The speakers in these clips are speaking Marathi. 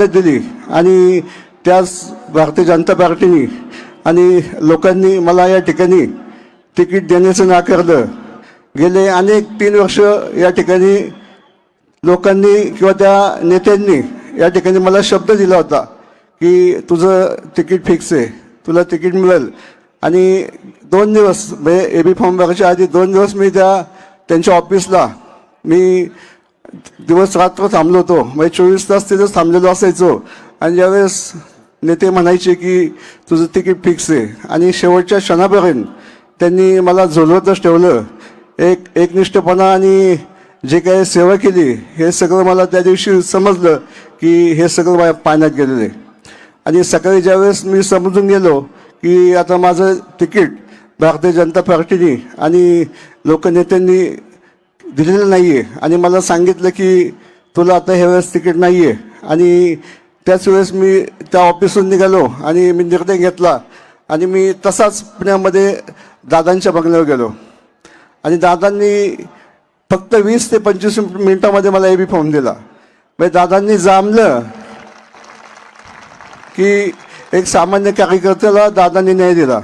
दिली आणि त्याच भारतीय जनता पार्टीने आणि लोकांनी मला या ठिकाणी तिकीट देण्याचं नाकारलं. गेले अनेक 3 वर्ष या ठिकाणी लोकांनी किंवा त्या नेत्यांनी या ठिकाणी मला शब्द दिला होता की तुझं तिकीट फिक्स आहे, तुला तिकीट मिळेल. आणि 2 दिवस म्हणजे एबी फॉर्म भरायच्या आधी 2 दिवस मी त्यांच्या ऑफिसला मी दिवस रात्र थांबलो होतो. म्हणजे 24 तास तिथंच थांबलेलो असायचो. आणि ज्यावेळेस नेते म्हणायचे की तुझं तिकीट फिक्स आहे आणि शेवटच्या क्षणापर्यंत त्यांनी मला झोलवतच ठेवलं. एकनिष्ठपणा आणि जे काही सेवा केली हे सगळं मला त्या दिवशी समजलं की हे सगळं माझ्या पाण्यात गेलेलं आहे. आणि सकाळी ज्यावेळेस मी समजून गेलो की आता माझं तिकीट भारतीय जनता पार्टीने आणि लोकनेत्यांनी दिलेलं नाही आहे आणि मला सांगितलं की तुला आता ह्यावेळेस तिकीट नाही आहे. आणि त्याच वेळेस मी त्या ऑफिसहून निघालो आणि मी निर्णय घेतला आणि मी तसाच पुण्यामध्ये दादांच्या बंगल्यावर गेलो. आणि दादांनी फक्त 20 ते 25 मिनिटामध्ये मला एबी फॉर्म दिला. म्हणजे दादांनी जाणलं की एक सामान्य कार्यकर्त्याला दादांनी न्याय दिला.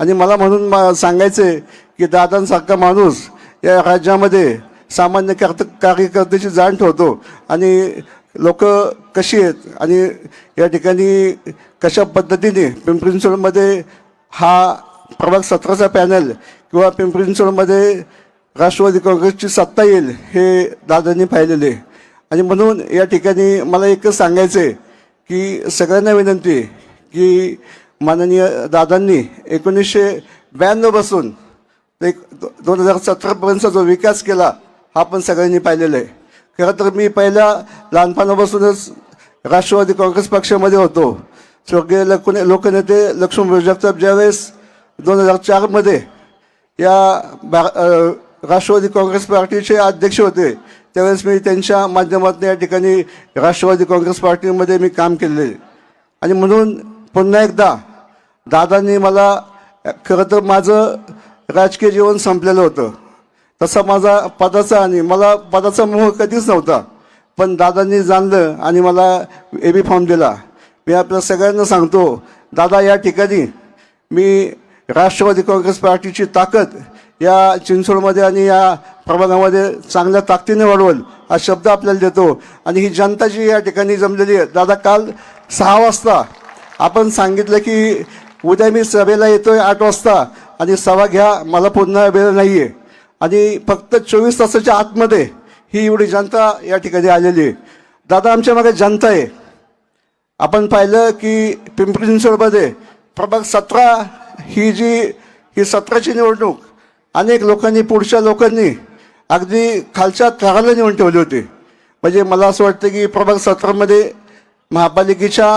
आणि मला म्हणून सांगायचे की दादांसारखा माणूस या राज्यामध्ये सामान्य कार्यकर्त्याची जाण ठेवतो आणि लोक कशी आहेत आणि या ठिकाणी कशा पद्धतीने पिंपरी चिंचवडमध्ये हा प्रभाग 17चा पॅनल किंवा पिंपरी चिंचवडमध्ये राष्ट्रवादी काँग्रेसची सत्ता येईल हे दादांनी पाहिलेले. आणि म्हणून या ठिकाणी मला एकच सांगायचं आहे की सगळ्यांना विनंती आहे की माननीय दादांनी 1992 पासून 2017पर्यंतचा जो विकास केला हा पण सगळ्यांनी पाहिलेला आहे. खरं तर मी पहिल्या लहानपणापासूनच राष्ट्रवादी काँग्रेस पक्षामध्ये होतो. स्वर्गीय लोकनेते लक्ष्मण जगताप ज्यावेळेस 2004मध्ये या राष्ट्रवादी काँग्रेस पार्टीचे अध्यक्ष होते त्यावेळेस मी त्यांच्या माध्यमातून या ठिकाणी राष्ट्रवादी काँग्रेस पार्टीमध्ये मी काम केलेले. आणि म्हणून पुन्हा एकदा दादांनी मला खरं तर माझं राजकीय जीवन संपलेलं होतं. तसा माझा पदाचा आणि मला पदाचा मोह कधीच नव्हता. पण दादांनी जाणलं आणि मला एबी फॉर्म दिला. मी आपल्या सगळ्यांना सांगतो दादा या ठिकाणी मी राष्ट्रवादी काँग्रेस पार्टीची ताकद या चिंचवडमध्ये आणि या प्रभागामध्ये चांगल्या ताकदीने वाढवल हा शब्द आपल्याला देतो. आणि ही जनता जी या ठिकाणी जमलेली आहे दादा काल 6 वाजता आपण सांगितलं की उद्या मी सभेला येतोय 8 वाजता आणि सभा घ्या मला पुन्हा वेळ नाही आहे. आणि फक्त 24 तासाच्या आतमध्ये ही एवढी जनता या ठिकाणी आलेली आहे. दादा आमच्या मागे जनता आहे. आपण पाहिलं की पिंपरी चिंचवडमध्ये प्रभाग 17 ही 17ची निवडणूक अनेक लोकांनी पुढच्या लोकांनी अगदी खालच्या थराला नेऊन ठेवली होती. म्हणजे मला असं वाटतं की प्रभाग 17मध्ये महापालिकेच्या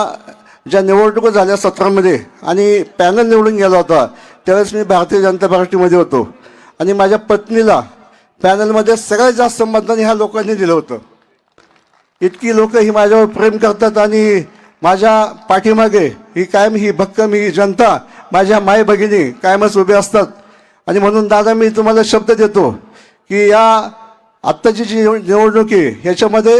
ज्या निवडणुका झाल्या 17मध्ये आणि पॅनल निवडून गेला होता त्यावेळेस मी भारतीय जनता पार्टीमध्ये होतो. आणि माझ्या पत्नीला पॅनलमध्ये सगळ्यात जास्त मतदान ह्या लोकांनी दिलं होतं. इतकी लोक ही माझ्यावर प्रेम करतात आणि माझ्या पाठीमागे ही कायम ही भक्कम ही जनता माझ्या माय भगिनी कायमच उभे असतात. आणि म्हणून दादा मी तुम्हाला शब्द देतो की या आत्ताची जी निवडणूक आहे ह्याच्यामध्ये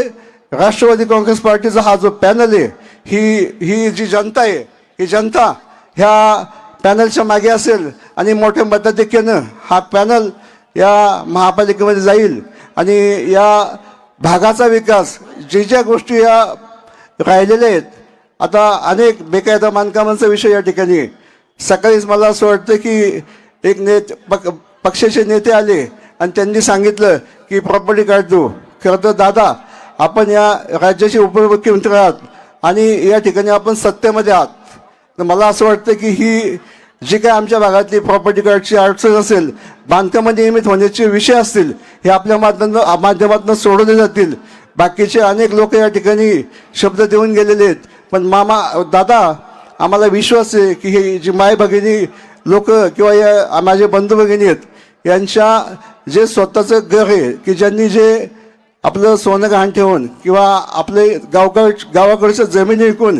राष्ट्रवादी काँग्रेस पार्टीचा हा जो पॅनल आहे ही जी जनता आहे ही जनता ह्या पॅनलच्या मागे असेल आणि मोठ्या मताधिक्यानं हा पॅनल या महापालिकेमध्ये जाईल. आणि या भागाचा विकास ज्या गोष्टी या राहिलेल्या आहेत आता अनेक बेकायदा बांधकामांचा विषय या ठिकाणी सकाळीच मला असं वाटतं की एक पक्षाचे नेते आले आणि त्यांनी सांगितलं की प्रॉपर्टी कार्ड देऊ. खरं तर दादा आपण या राज्याचे उपमुख्यमंत्री आहात आणि या ठिकाणी आपण सत्तेमध्ये आहात. तर मला असं वाटतं की ही जी काय आमच्या भागातली प्रॉपर्टी कार्डची अडचण असेल बांधकामामध्ये नियमित होण्याचे विषय असतील हे आपल्या माध्यमातून सोडवले जातील. बाकीचे अनेक लोक या ठिकाणी शब्द देऊन गेलेले आहेत. पण दादा आम्हाला विश्वास आहे की हे जी माय भगिनी लोक किंवा या माझे बंधू भगिनी आहेत यांच्या जे स्वतःचं घर आहे की ज्यांनी जे आपलं सोनं गहाण ठेवून किंवा आपले गावाकडच्या जमिनी विकून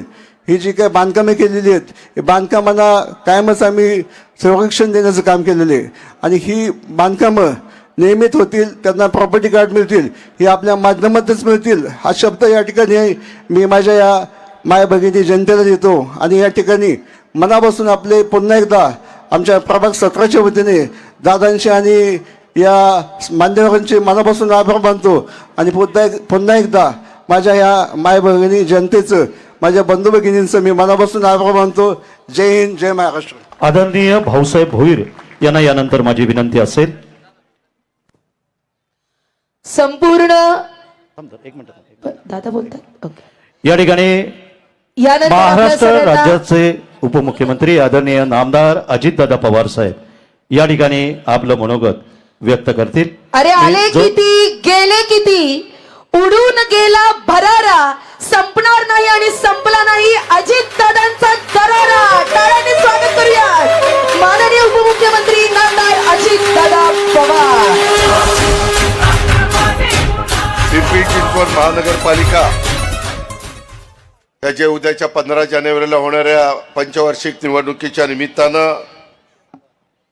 ही जी काही बांधकामे केलेली आहेत हे बांधकामांना कायमच आम्ही संरक्षण देण्याचं काम केलेलं आहे. आणि ही बांधकामं नियमित होतील, त्यांना प्रॉपर्टी कार्ड मिळतील, हे आपल्या माध्यमातच मिळतील हा शब्द या ठिकाणी मी माझ्या या माय भगिनी जनतेला देतो. आणि या ठिकाणी मनापासून आपले पुन्हा एकदा आमच्या प्रभाग 17च्या वतीने दादांचे आणि या मान्यवरांचे मनापासून आभार मानतो. आणि पुन्हा एकदा माझ्या या माय भगिनी जनतेचं, माझ्या बंधू भगिनींचं मी मनापासून आभार मानतो. जय हिंद, जय महाराष्ट्र. आदरणीय भाऊसाहेब भोईर यांना यानंतर माझी विनंती असेल. संपूर्ण दादा बोलतात. ओके. या ठिकाणी यानंतर आपल्या महाराष्ट्र सगळ्यांना- राज्याचे उपमुख्यमंत्री आदरणीय नामदार अजितदादा पवार साहेब या ठिकाणी आपलं मनोगत व्यक्त करतील. अरे आले जो- किती, गेले किती, उडून गेला भरारा, संपणार नाही आणि संपला नाही अजित दादांचा दरारा. टाळ्यांनी स्वागत करूया माननीय उपमुख्यमंत्री नामदार अजित दादा पवार. पिंपरी चिंचवड महानगरपालिका त्याच्या उद्याच्या 15 जानेवारीला होणाऱ्या पंचवार्षिक निवडणुकीच्या निमित्तानं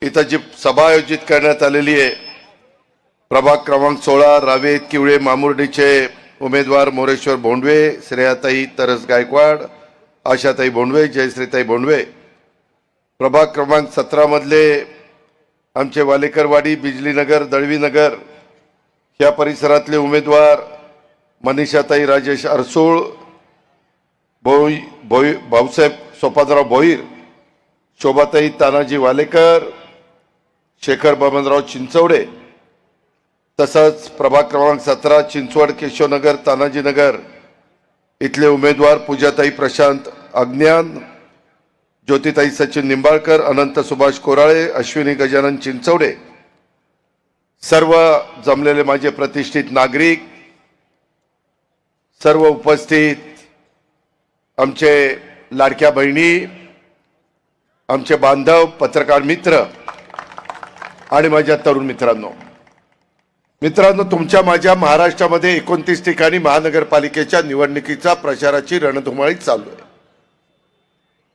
इथं जी सभा आयोजित करण्यात आलेली आहे, प्रभाग क्रमांक 16 रावेत किवळे मामुर्डीचे उमेदवार मोरेश्वर भोंडवे, श्रेयाताई तरस गायकवाड, आशाताई भोंडवे, जयश्रीताई भोंडवे, प्रभाग क्रमांक 17 मधले आमचे वालेकरवाडी, बिजलीनगर, दळवीनगर या परिसरातले उमेदवार मनीषाताई राजेश अरसूळ, भाऊसाहेब सोपानराव भोईर, शोभाताई तानाजी वालेकर, शेखर बबनराव चिंचवडे, तसंच प्रभाग क्रमांक 17 चिंचवड, केशवनगर, तानाजीनगर इथले उमेदवार पूजाताई प्रशांत अज्ञान, ज्योतिताई सचिन निंबाळकर, अनंत सुभाष कोराळे, अश्विनी गजानन चिंचवडे, सर्व जमलेले माझे प्रतिष्ठित नागरिक, सर्व उपस्थित आमचे लाडक्या बहिणी, आमचे बांधव, पत्रकार मित्र आणि माझ्या तरुण मित्रांनो, तुमच्या माझ्या महाराष्ट्रामध्ये 29 ठिकाणी महानगरपालिकेच्या निवडणुकीचा प्रचाराची रणधुमाळी चालू आहे.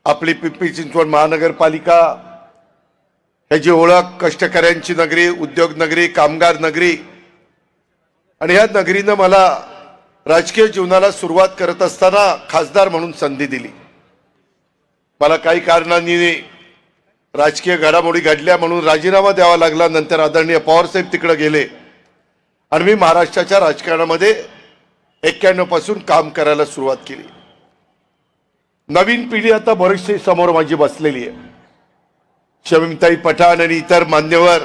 आपली पिंपरी चिंचवड महानगरपालिका ह्याची ओळख कष्टकऱ्यांची नगरी, उद्योग नगरी, कामगार नगरी, आणि ह्या नगरीनं मला राजकीय जीवनाला सुरुवात करत असताना खासदार म्हणून संधी दिली. मला काही कारणांनी राजकीय घडामोडी घडल्या म्हणून राजीनामा द्यावा लागला. नंतर आदरणीय पवारसाहेब तिकडे गेले आणि मी महाराष्ट्राच्या राजकारणामध्ये 91 पासून काम करायला सुरुवात केली. नवीन पिढी आता बरीचशी समोर माझी बसलेली आहे. शमीमताई पठाण आणि इतर मान्यवर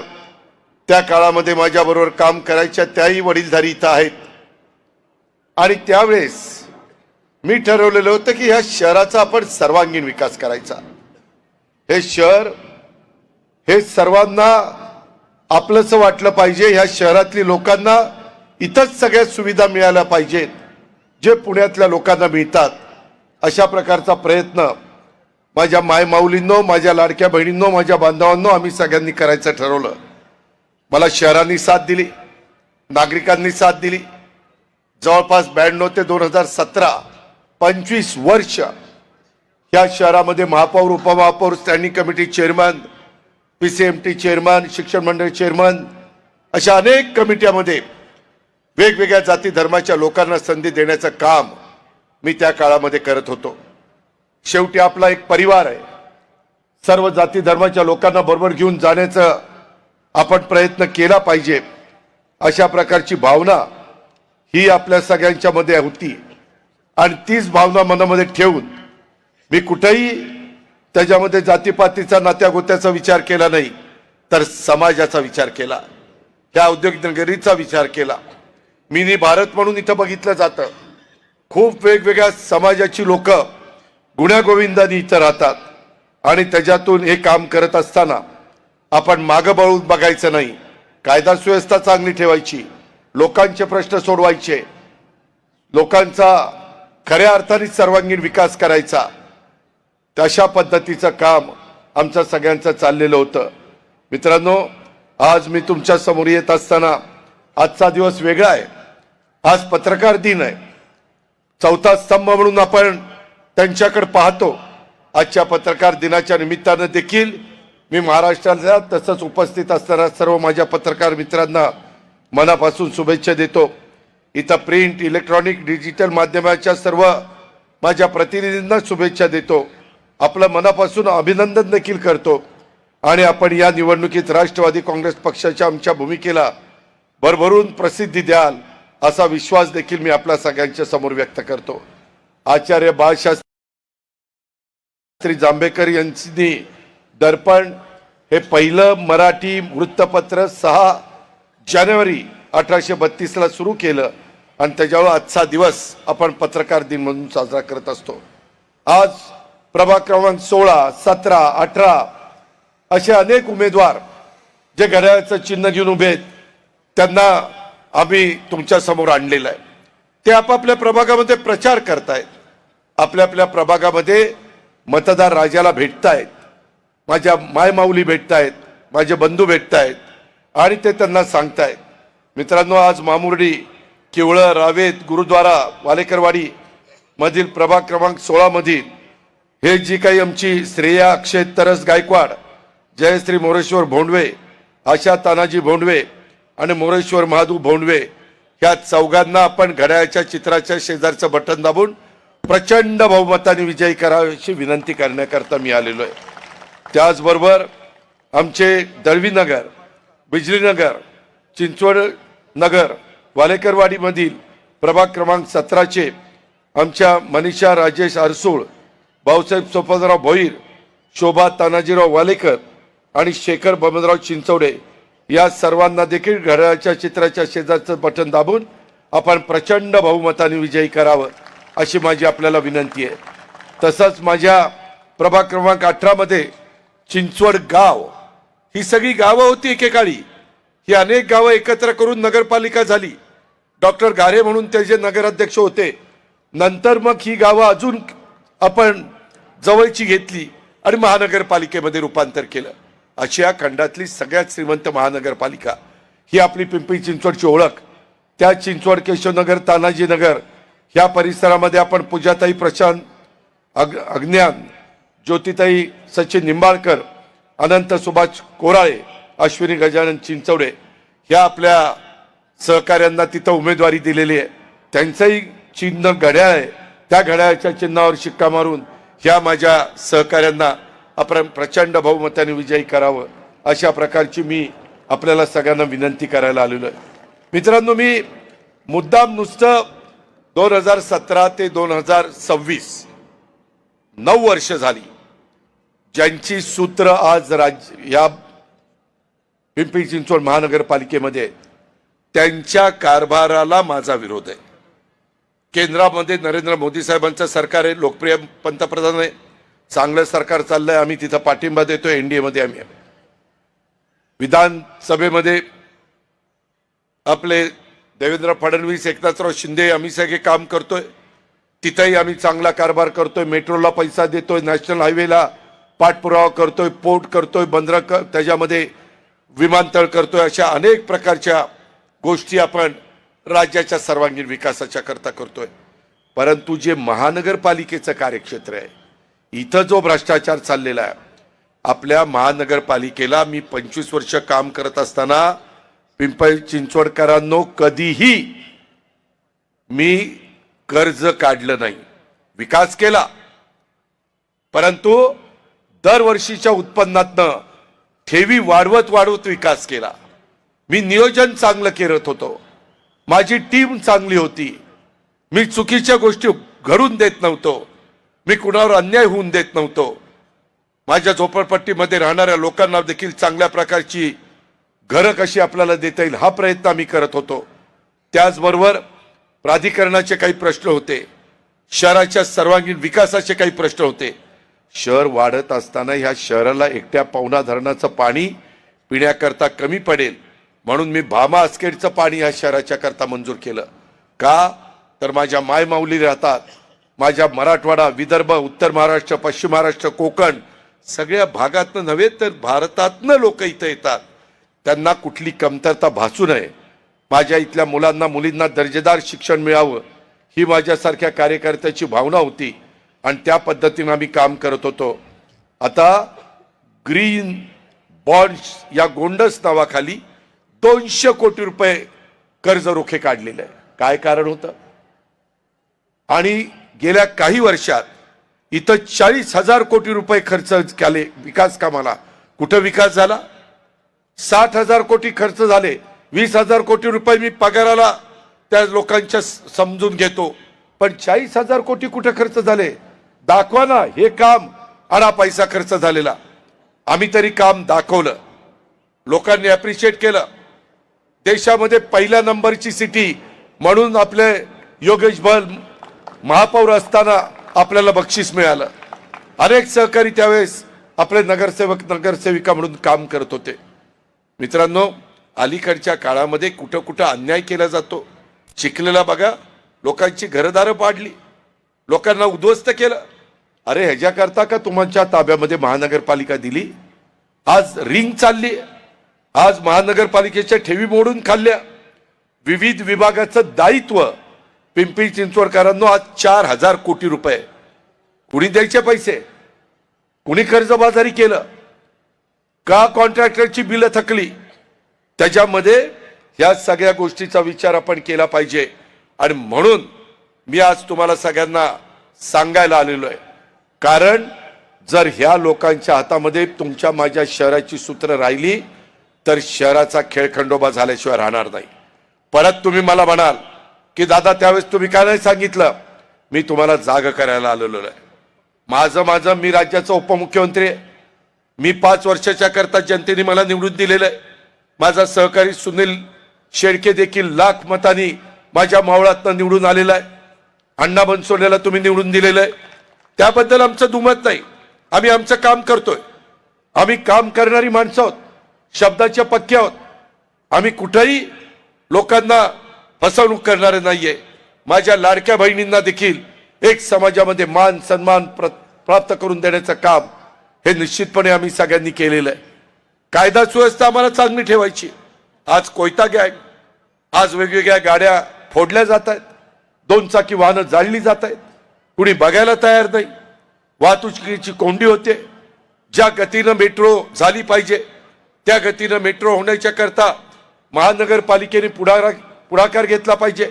त्या काळामध्ये माझ्याबरोबर काम करायच्या, त्याही वडीलधारी इथं आहेत. आणि त्यावेळेस मी ठरवलेलं होतं की ह्या शहराचा आपण सर्वांगीण विकास करायचा. हे शहर हे सर्वांना आपलंसं वाटलं पाहिजे. ह्या शहरातली लोकांना इथंच सगळ्या सुविधा मिळाल्या पाहिजेत जे पुण्यातल्या लोकांना मिळतात. अशा प्रकारचा प्रयत्न माझ्या मायमाऊलींनो, माझ्या लाडक्या बहिणींनो, माझ्या बांधवांनो आम्ही सगळ्यांनी करायचं ठरवलं. मला शहरांनी साथ दिली, नागरिकांनी साथ दिली. जवळपास 92 ते 2017 25 वर्ष या शहरामध्ये महापौर, उपमहापौर, standing committee chairman, PCMT chairman, शिक्षण मंडळ चेअरमन अशा अनेक कमिट्यामध्ये वेगवेगळ्या जाती धर्माच्या लोकांना संधी देण्याचं काम मी त्या काळामध्ये करत होतो. शेवटी आपला एक परिवार आहे. सर्व जाती धर्माच्या लोकांना बरोबर घेऊन जाण्याचा आपण प्रयत्न केला पाहिजे. अशा प्रकारची भावना ही आपल्या सगळ्यांच्या मध्ये होती आणि तीच भावना मनामध्ये ठेवून मी कुठेही त्याच्यामध्ये जातीपातीचा, नात्यागोत्याचा विचार केला नाही, तर समाजाचा विचार केला, त्या औद्योगिक नगरीचा विचार केला. मिनी भारत म्हणून इथं बघितलं जातं. खूप वेगवेगळ्या समाजाची लोक गुण्यागोविंदाने इथं राहतात आणि त्याच्यातून हे काम करत असताना आपण मागं बळून बघायचं नाही. कायदा सुव्यवस्था चांगली ठेवायची, लोकांचे प्रश्न सोडवायचे, लोकांचा खऱ्या अर्थाने सर्वांगीण विकास करायचा. तशा पद्धतीचं काम आमचं सगळ्यांचं चाललेलं होतं. मित्रांनो, आज मी तुमच्या समोर येत असताना आजचा दिवस वेगळा आहे. आज पत्रकार दिन आहे. चौथा स्तंभ म्हणून आपण त्यांच्याकडे पाहतो. आजच्या पत्रकार दिनाच्या निमित्तानं देखील मी महाराष्ट्रातल्या तसंच उपस्थित असणाऱ्या सर्व माझ्या पत्रकार मित्रांना मनापासून शुभेच्छा देतो. इथं प्रिंट, इलेक्ट्रॉनिक, डिजिटल माध्यमाच्या सर्व माझ्या प्रतिनिधींना शुभेच्छा देतो. आपलं मनापासून अभिनंदन देखील करतो आणि आपण या निवडणुकीत राष्ट्रवादी काँग्रेस पक्षाच्या आमच्या भूमिकेला भरभरून प्रसिद्धी द्याल असा विश्वास देखील मी आपल्या सगळ्यांच्या समोर व्यक्त करतो. आचार्य बाळशास्त्री जांभेकर यांनी दर्पण हे पहिलं मराठी वृत्तपत्र 6 जानेवारी 1832ला सुरू केलं आणि त्याच्यावर आजचा दिवस आपण पत्रकार दिन म्हणून साजरा करत असतो. आज प्रभाग क्रमांक 16, 17, 18 असे अनेक उमेदवार जे घड्याळाचं चिन्ह घेऊन उभे आहेत त्यांना आम्ही तुमच्या समोर आणलेलं आहे. ते आपापल्या प्रभागामध्ये प्रचार करतायत, आपल्या आपल्या प्रभागामध्ये मतदार राजाला भेटतायत, माझ्या मायमाऊली भेटतायत, माझे बंधू भेटतायत आणि ते त्यांना सांगतायत. मित्रांनो, आज मामुर्डी, किवळं, रावेत, गुरुद्वारा, वालेकरवाडी मधील प्रभाग क्रमांक 16 मधील हे जी काही आमची श्रेया अक्षय तरस गायकवाड, जयश्री मोरेश्वर भोंडवे, आशा तानाजी भोंडवे आणि मोरेश्वर महादू भोंडवे ह्या चौघांना आपण घड्याळाच्या चित्राच्या शेजारचं बटन दाबून प्रचंड बहुमताने विजयी करावी अशी विनंती करण्याकरता मी आलेलो आहे. त्याचबरोबर आमचे दळवीनगर, बिजलीनगर, चिंचवड नगर, वालेकरवाडीमधील प्रभाग क्रमांक 17चे आमच्या मनीषा राजेश अरसूळ, भाऊसाहेब सोपानराव भोईर, शोभा तानाजीराव वालेकर आणि शेखर बबनराव चिंचवडे या सर्वांना देखील घड्याळाच्या चित्राच्या शेजारचं बटन दाबून आपण प्रचंड बहुमताने विजयी करावं अशी माझी आपल्याला विनंती आहे. तसंच माझ्या प्रभाग क्रमांक 18 मध्ये चिंचवड गाव, ही सगळी गावं होती एकेकाळी, ही अनेक गावं एकत्र करून नगरपालिका झाली. डॉक्टर गारे म्हणून ते जे नगराध्यक्ष होते, नंतर मग ही गावं अजून आपण जवळची घेतली आणि महानगरपालिकेमध्ये रूपांतर केलं. अशी या खंडातली सगळ्यात श्रीमंत महानगरपालिका ही आपली पिंपरी चिंचवडची ओळख. त्या चिंचवड, केशवनगर, तानाजीनगर ह्या परिसरामध्ये आपण पूजाताई प्रशांत अज्ञान, ज्योतिताई सचिन निंबाळकर, अनंत सुभाष कोराळे, अश्विनी गजानन चिंचवडे ह्या आपल्या सहकाऱ्यांना तिथं उमेदवारी दिलेली आहे. त्यांचंही चिन्ह घड्याळ आहे. त्या घड्याळाच्या चिन्हावर शिक्का मारून ह्या माझ्या सहकाऱ्यांना आपण प्रचंड बहुमताने विजयी करावं अशा प्रकारची मी आपल्याला सगळ्यांना विनंती करायला आलेलो आहे. मित्रांनो, मी मुद्दाम नुसतं 2017 ते 2026 9 वर्ष झाली ज्यांची सूत्र आज या पिंपरी चिंचवड महानगरपालिकेमध्ये आहेत, त्यांच्या कारभाराला माझा विरोध आहे. केंद्रामध्ये नरेंद्र मोदी साहेबांचं सरकार आहे, लोकप्रिय पंतप्रधान आहे, चांगलं सरकार चाललंय, आम्ही तिथं पाठिंबा देतोय. एनडीए मध्ये आम्ही विधानसभेमध्ये आपले देवेंद्र फडणवीस, एकनाथराव शिंदे आम्ही सगळे काम करतोय. तिथंही आम्ही चांगला कारभार करतोय. मेट्रोला पैसा देतोय, नॅशनल हायवेला पाठपुरावा करतोय, पोर्ट करतोय, बंदरं त्याच्यामध्ये विमानतळ करतोय. अशा अनेक प्रकारच्या गोष्टी आपण राज्याच्या सर्वांगीण विकासाच्या करता करतोय. परंतु जे महानगरपालिकेचं कार्यक्षेत्र आहे, इथं जो भ्रष्टाचार चाललेला आहे, आपल्या महानगरपालिकेला मी 25 वर्ष काम करत असताना पिंपरी चिंचवडकरांनो कधीही मी कर्ज काढलं नाही. विकास केला, परंतु दरवर्षीच्या उत्पन्नातनं ठेवी वाढवत वाढवत विकास केला. मी नियोजन चांगलं करत होतो, माझी टीम चांगली होती, मी चुकीच्या गोष्टी घडून देत नव्हतो, मी कुणावर अन्याय होऊन देत नव्हतो. माझ्या झोपडपट्टीमध्ये राहणाऱ्या लोकांना देखील चांगल्या प्रकारची घरं कशी आपल्याला देता येईल हा प्रयत्न आम्ही करत होतो. त्याचबरोबर प्राधिकरणाचे काही प्रश्न होते, शहराच्या सर्वांगीण विकासाचे काही प्रश्न होते. शहर वाढत असताना ह्या शहराला एकट्या पवना धरणाचं पाणी पिण्याकरता कमी पडेल म्हणून मी भामा आसखेडचं पाणी ह्या शहराच्या करता मंजूर केलं. का तर माझ्या मायमाऊली राहतात, माझ्या मराठवाडा, विदर्भ, उत्तर महाराष्ट्र, पश्चिम महाराष्ट्र, कोकण सगळ्या भागातनं नव्हे तर भारतातनं लोक इथं येतात. त्यांना कुठली कमतरता भासू नये, माझ्या इथल्या मुलांना मुलींना दर्जेदार शिक्षण मिळावं ही माझ्यासारख्या कार्यकर्त्याची भावना होती आणि त्या पद्धतीने आम्ही काम करत होतो. आता ग्रीन बॉन्ड्स या गोंडस नावाखाली 200 कोटी रुपये कर्ज रोखे काढलेले आहे. काय कारण होतं? आणि गेल्या काही वर्षात इथं 40,000 कोटी रुपये खर्च केले विकास कामाला. कुठं विकास झाला? 60,000 कोटी खर्च झाले. 20,000 कोटी रुपये मी पगाराला त्या लोकांच्या समजून घेतो, पण 40,000 कोटी कुठे खर्च झाले? दाखवा ना हे काम आणा पैसा खर्च झालेला. आम्ही तरी काम दाखवलं, लोकांनी अप्रिशिएट केलं. देशामध्ये पहिल्या नंबरची सिटी म्हणून आपले योगेश बल महापौर असताना आपल्याला बक्षीस मिळालं. अनेक सहकारी त्यावेळेस आपले नगरसेवक नगरसेविका म्हणून काम करत होते. मित्रांनो, अलीकडच्या काळामध्ये कुठं कुठं अन्याय केला जातो. चिखलेला बघा, लोकांची घरदारं पाडली, लोकांना उद्ध्वस्त केलं. अरे ह्याच्याकरता का तुमच्या ताब्यामध्ये महानगरपालिका दिली? आज रिंग चालली, आज महानगरपालिकेच्या ठेवी मोडून खाल्ल्या. विविध विभागाचं दायित्व पिंपरी चिंचवडकरांनो आज 4,000 कोटी रुपये. कुणी द्यायचे पैसे? कुणी कर्जबाजारी केलं का? कॉन्ट्रॅक्टरची बिलं थकली. त्याच्यामध्ये या सगळ्या गोष्टीचा विचार आपण केला पाहिजे. आणि म्हणून मी आज तुम्हाला सगळ्यांना सांगायला आलेलो आहे, कारण जर ह्या लोकांच्या हातामध्ये तुमच्या माझ्या शहराची सूत्र राहिली तर शहराचा खेळखंडोबा झाल्याशिवाय राहणार नाही. परत तुम्ही मला म्हणाल की दादा त्यावेळेस तुम्ही काय नाही सांगितलं. मी तुम्हाला जाग करायला आलेलो आहे. माझं मी राज्याचा उपमुख्यमंत्री आहे. मी 5 वर्षाच्या करता जनतेने मला निवडून दिलेलं आहे. माझा सहकारी सुनील शेळके देखील लाख मतांनी माझ्या मावळातनं निवडून आलेला आहे. अण्णा बनसोडेला तुम्ही निवडून दिलेलं आहे. त्याबद्दल आमचं दुमत नाही. आम्ही आमचं काम करतोय. आम्ही काम करणारी माणसं आहोत, शब्दाच्या पक्के आहोत. आम्ही कुठेही लोकांना फसवणूक करणारे नाहीये. माझ्या लाडक्या बहिणींना देखील एक समाजामध्ये मान सन्मान प्राप्त करून देण्याचं काम हे निश्चितपणे आम्ही सगळ्यांनी केलेलं आहे. कायदा सुव्यवस्था आम्हाला चांगली ठेवायची. आज कोयता गॅंग, आज वेगवेगळ्या गाड्या फोडल्या जात आहेत, 2 चाकी वाहनं जाळली जात आहेत, कुणी बघायला तयार नाही. वाहतुकीची कोंडी होते. ज्या गतीनं मेट्रो झाली पाहिजे त्या गतीनं मेट्रो होण्याच्या करता महानगरपालिकेने पुढाकार घेतला पाहिजे.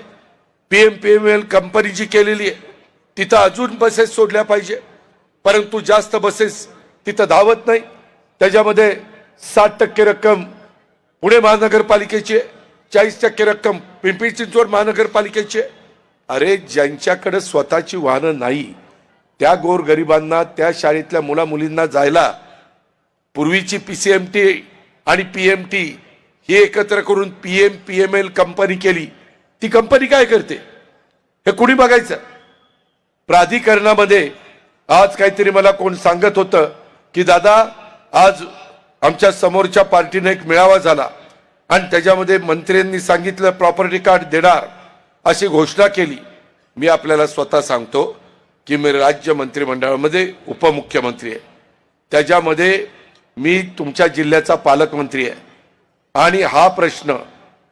PMPML कंपनी जी केलेली आहे तिथं अजून बसेस सोडल्या पाहिजे, परंतु जास्त बसेस तिथं धावत नाही. त्याच्यामध्ये 60% रक्कम पुणे महानगरपालिकेची, 40% रक्कम पिंपरी चिंचवड महानगरपालिकेची. अरे ज्यांच्याकडे स्वतःची वाहनं नाही त्या गोरगरिबांना, त्या शाळेतल्या मुला मुलींना जायला पूर्वीची PCMT आणि PMT ही एकत्र करून PMPML कंपनी केली. ती कंपनी काय करते हे कुणी बघायचं. प्राधिकरणामध्ये आज काहीतरी मला कोण सांगत होतं की दादा आज आमच्या समोरच्या पार्टीने एक मेळावा झाला आणि त्याच्यामध्ये मंत्र्यांनी सांगितलं प्रॉपर्टी कार्ड देणार अशी घोषणा केली. मी आपल्याला स्वतः सांगतो की मी राज्य मंत्रिमंडळामध्ये उपमुख्यमंत्री आहे. त्याच्यामध्ये मी तुमच्या जिल्ह्याचा पालकमंत्री आहे आणि हा प्रश्न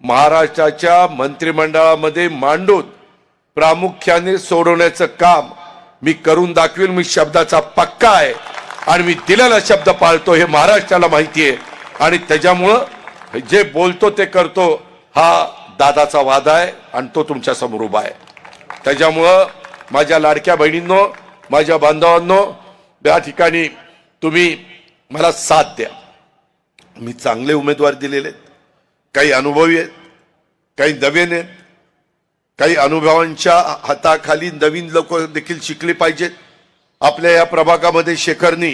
महाराष्ट्राच्या मंत्रिमंडळामध्ये मांडून प्रामुख्याने सोडवण्याचं काम मी करून दाखवेल. मी शब्दाचा पक्का आहे आणि मी दिलेला शब्द पाळतो हे महाराष्ट्राला माहिती आहे. आणि त्याच्यामुळं जे बोलतो ते करतो हा दादाचा वादा आहे आणि तो तुमच्या समोर उभा आहे. त्याच्यामुळं माझ्या लाडक्या बहिणींनो, माझ्या बांधवांनो, या ठिकाणी तुम्ही मला साथ द्या. मी चांगले उमेदवार दिलेले आहेत, काही अनुभवी आहेत, काही नवीन आहेत. काही अनुभवांच्या हाताखाली नवीन लोक देखील शिकले पाहिजेत. आपल्या या प्रभागामध्ये शेखरनी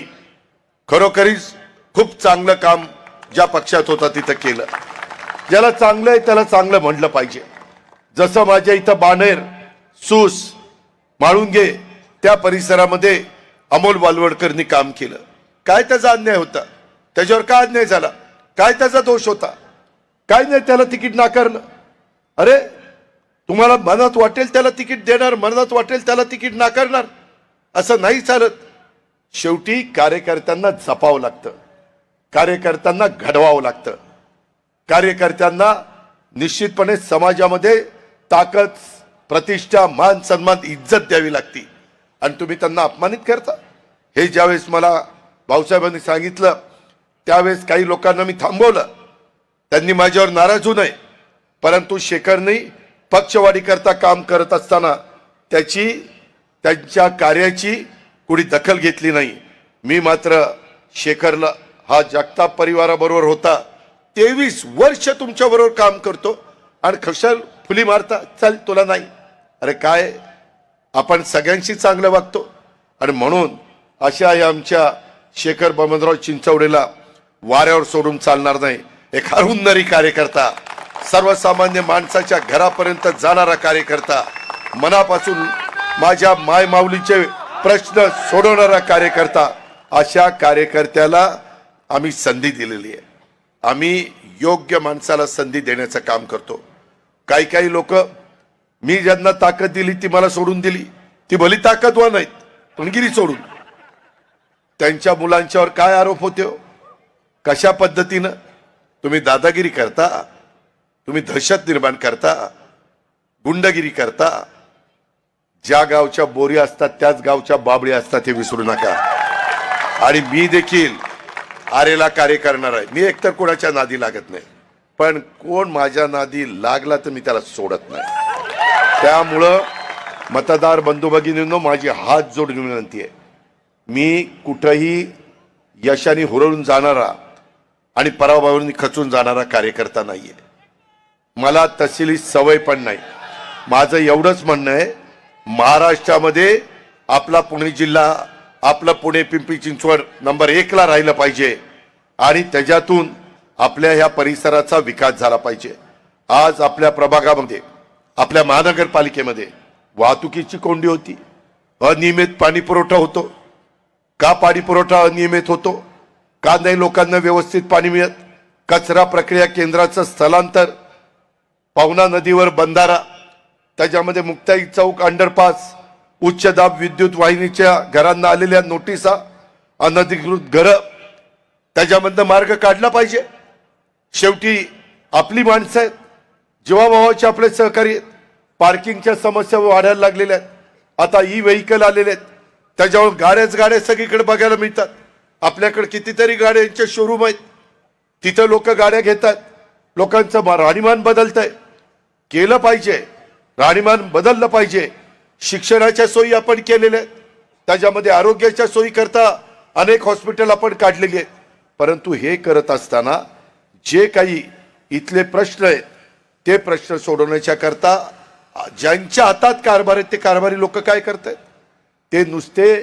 खरोखरीच खूप चांगलं काम ज्या पक्षात होता तिथं केलं. ज्याला चांगलं आहे त्याला चांगलं म्हणलं पाहिजे. जसं माझ्या इथं बाणेर, सूस, माळुंगे त्या परिसरामध्ये अमोल बालवडकरनी काम केलं. काय त्याचा अन्याय होता? त्याच्यावर काय अन्याय झाला? काय त्याचा दोष होता? काय नाही त्याला तिकीट नाकारलं. अरे तुम्हाला मनात वाटेल त्याला तिकीट देणार, मनात वाटेल त्याला तिकीट नाकारणार, असं नाही चालत. शेवटी कार्यकर्त्यांना जपावं लागतं, कार्यकर्त्यांना घडवावं लागतं, कार्यकर्त्यांना निश्चितपणे समाजामध्ये ताकद, प्रतिष्ठा, मान सन्मान, इज्जत द्यावी लागते. आणि तुम्ही त्यांना अपमानित करता. हे ज्यावेळेस मला भाऊसाहेबांनी सांगितलं त्यावेळेस काही लोकांना मी थांबवलं, त्यांनी माझ्यावर नाराज होऊ नये, परंतु शेखरने पक्षवाढीकरता काम करत असताना त्यांच्या कार्याची कुणी दखल घेतली नाही. मी मात्र शेखरला हा जगताप परिवाराबरोबर होता, 23 वर्ष तुमच्या बरोबर काम करतो आणि कशाल फुली मारता, चल तुला नाही. अरे काय, आपण सगळ्यांशी चांगलं वागतो. आणि म्हणून अशा या आमच्या शेखर बबनराव चिंचवडेला वाऱ्यावर सोडून चालणार नाही. एक हरुंदरी कार्यकर्ता, सर्वसामान्य माणसाच्या घरापर्यंत जाणारा कार्यकर्ता, मनापासून माझ्या माय माऊलीचे प्रश्न सोडवणारा कार्यकर्ता, अशा कार्यकर्त्याला आम्ही संधी दिलेली आहे. आम्ही योग्य माणसाला संधी देण्याचं काम करतो. काही लोक, मी ज्यांना ताकद दिली ती मला सोडून दिली, ती भली ताकदवान नाहीत पण गिरी सोडून. त्यांच्या मुलांच्यावर काय आरोप होते हो? कशा पद्धतीनं तुम्ही दादागिरी करता, तुम्ही दहशत निर्माण करता, गुंडगिरी करता. ज्या गावच्या बोरी असतात त्याच गावच्या बाबळी असतात हे विसरू नका. आणि मी देखील आरेला कार्य करणार आहे. मी एकतर कोणाच्या नादी लागत नाही, पण कोण माझ्या नादी लागला तर मी त्याला सोडत नाही. त्यामुळं मतदार बंधू भगिनींनो, माझी हात जोडून विनंती आहे, मी कुठंही यशाने हुरळून जाणारा आणि पराभवाने खचून जाणारा कार्यकर्ता नाहीये. मला तसली सवय पण नाही. माझं एवढंच म्हणणं आहे, महाराष्ट्रामध्ये आपला पुणे जिल्हा, आपलं पुणे पिंपरी चिंचवड नंबर 1 ला राहिलं पाहिजे आणि त्याच्यातून आपल्या ह्या परिसराचा विकास झाला पाहिजे. आज आपल्या प्रभागामध्ये, आपल्या महानगरपालिकेमध्ये वाहतुकीची कोंडी होती, अनियमित पाणी पुरवठा होतो. का पाणी पुरवठा अनियमित होतो? का नाही लोकांना व्यवस्थित पाणी मिळत? कचरा प्रक्रिया केंद्राचं स्थलांतर, पवना नदीवर बंधारा, त्याच्यामध्ये मुक्ताई चौक अंडरपास, उच्च दाब विद्युत वाहिनीच्या घरांना आलेल्या नोटिसा, अनधिकृत घरं, त्याच्यामधनं मार्ग काढला पाहिजे. शेवटी आपली माणसं आहेत, जीवाभावाचे आपले सहकारी आहेत. पार्किंगच्या समस्या वाढायला लागलेल्या आहेत. आता ई व्हेकल आलेले आहेत, त्याच्यावर गाड्या सगळीकडे बघायला मिळतात. आपल्याकडे कितीतरी गाड्यांचे शोरूम आहेत, तिथं लोक गाड्या घेतात. लोकांचं राहणीमान बदलतंय, केलं पाहिजे, राहणीमान बदललं पाहिजे. शिक्षणाच्या सोयी आपण केलेल्या आहेत, त्याच्यामध्ये आरोग्याच्या सोयी करता अनेक हॉस्पिटल आपण काढलेली आहेत. परंतु हे करत असताना जे काही इथले प्रश्न आहेत ते प्रश्न सोडवण्याच्या करता ज्यांच्या हातात कारभार आहेत ते कारभारी लोक काय करतात, ते नुसते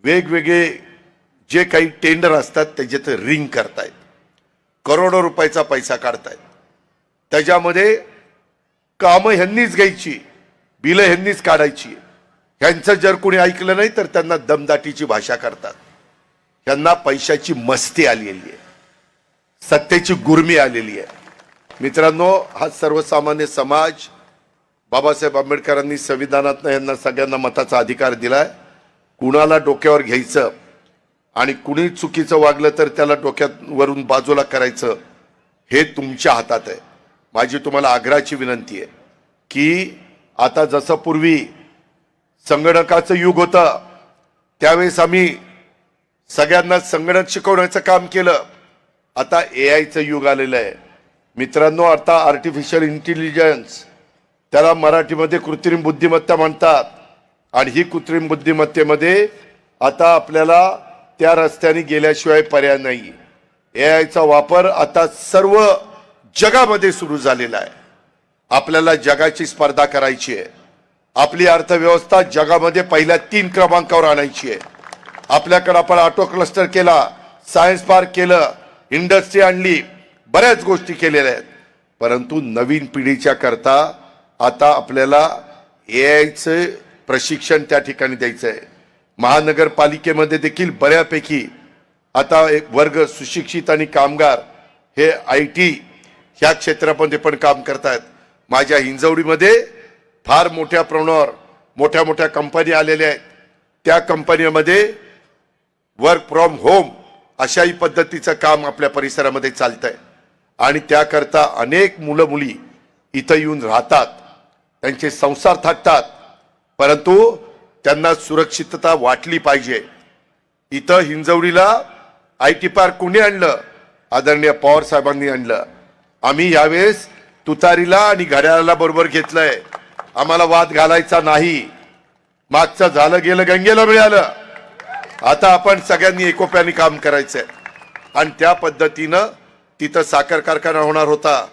वेगवेगळे जे काही टेंडर असतात त्याच्यात रिंग करतायत, करोडो रुपयाचा पैसा काढतायत. त्याच्यामध्ये कामं ह्यांनीच घ्यायची, बिलं ह्यांनीच काढायची. ह्यांचं जर कोणी ऐकलं नाही तर त्यांना दमदाटीची भाषा करतात. ह्यांना पैशाची मस्ती आलेली आहे, सत्तेची गुर्मी आलेली आहे. मित्रांनो, हा सर्वसामान्य समाज, बाबासाहेब आंबेडकरांनी संविधानातनं यांना सगळ्यांना मताचा अधिकार दिलाय. कुणाला डोक्यावर घ्यायचं आणि कुणी चुकीचं वागलं तर त्याला डोक्यावरून बाजूला करायचं हे तुमच्या हातात आहे. माझी तुम्हाला आग्रहाची विनंती आहे की आता जसं पूर्वी संगणकाचं युग होतं त्यावेळेस आम्ही सगळ्यांना संगणक शिकवण्याचं काम केलं. आता AIचं युग आलेलं आहे. मित्रांनो, आता आर्टिफिशियल इंटेलिजन्स, त्याला मराठीमध्ये कृत्रिम बुद्धिमत्ता म्हणतात. आणि ही कृत्रिम बुद्धिमत्तेमध्ये आता आपल्याला त्या रस्त्याने गेल्याशिवाय पर्याय नाही. AIचा वापर आता सर्व जगामध्ये सुरू झालेला आहे. आपल्याला जगाची स्पर्धा करायची आहे. आपली अर्थव्यवस्था जगामध्ये पहिल्या 3 क्रमांकावर आणायची आहे. आपल्याकडे आपण ऑटो क्लस्टर केला, सायन्स पार्क केलं, इंडस्ट्री आणली, बऱ्याच गोष्टी केलेल्या आहेत. परंतु नवीन पिढीच्या करता आता आपल्याला AIचं प्रशिक्षण त्या ठिकाणी द्यायचं आहे. महानगरपालिकेमध्ये देखील बऱ्यापैकी आता एक वर्ग सुशिक्षित आणि कामगार हे IT ह्या क्षेत्रामध्ये पण काम करतात. माझ्या हिंजवडीमध्ये फार मोठ्या प्रमाणावर मोठ्या कंपन्या आलेल्या आहेत. त्या कंपनीमध्ये वर्क फ्रॉम होम अशाही पद्धतीचं काम आपल्या परिसरामध्ये चालतंय. आणि त्याकरता अनेक मुलं मुली इथं येऊन राहतात, त्यांचे संसार थाटतात. परंतु त्यांना सुरक्षितता वाटली पाहिजे. इथं हिंजवडीला IT पार्क कुणी आणलं? आदरणीय पवार साहेबांनी आणलं. आम्ही यावेळेस तुतारीला आणि घड्याळाला बरोबर घेतलंय. आम्हाला वाद घालायचा नाही. मागचं झालं गेलं गंगेला मिळालं. आता आपण सगळ्यांनी एकोप्याने काम करायचंय आणि त्या पद्धतीनं तिथं साखर कारखाना होणार होता.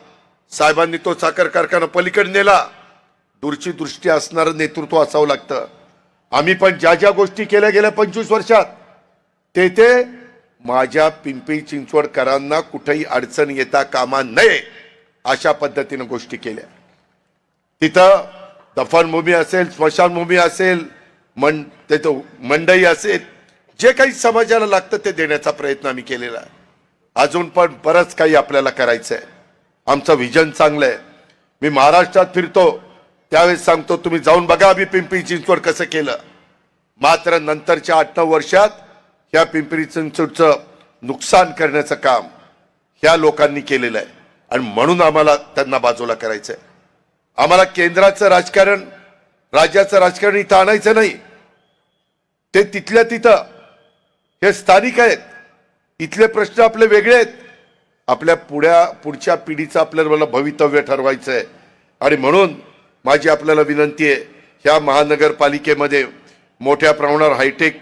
साहेबांनी तो साखर कारखाना पलीकडे नेला. दूरची दृष्टी असणारं नेतृत्व असावं लागतं. आम्ही पण ज्या ज्या गोष्टी केल्या गेल्या 25 वर्षात ते माझ्या पिंपरी चिंचवडकरांना कुठेही अडचण येता कामा नये अशा पद्धतीनं गोष्टी केल्या. तिथं दफनभूमी असेल, स्मशानभूमी असेल, तिथं मंडई असेल, जे काही समाजाला लागतं ते देण्याचा प्रयत्न आम्ही केलेला आहे. अजून पण बरंच काही आपल्याला करायचं आहे. आमचं व्हिजन चांगलं आहे. मी महाराष्ट्रात फिरतो त्यावेळेस सांगतो तुम्ही जाऊन बघा आम्ही पिंपरी चिंचवड कसं केलं. मात्र नंतरच्या 8-9 वर्षात ह्या पिंपरी चिंचवडचं नुकसान करण्याचं काम ह्या लोकांनी केलेलं आहे आणि म्हणून आम्हाला त्यांना बाजूला करायचंय. आम्हाला केंद्राचं राजकारण, राज्याचं राजकारण इथं आणायचं नाही. ते तिथल्या तिथं हे स्थानिक आहेत. इथले प्रश्न आपले वेगळे आहेत. आपल्या पुढच्या पिढीचं आपल्याला भवितव्य ठरवायचं आहे आणि म्हणून माझी आपल्याला विनंती आहे, ह्या महानगरपालिकेमध्ये मोठ्या प्रमाणावर हायटेक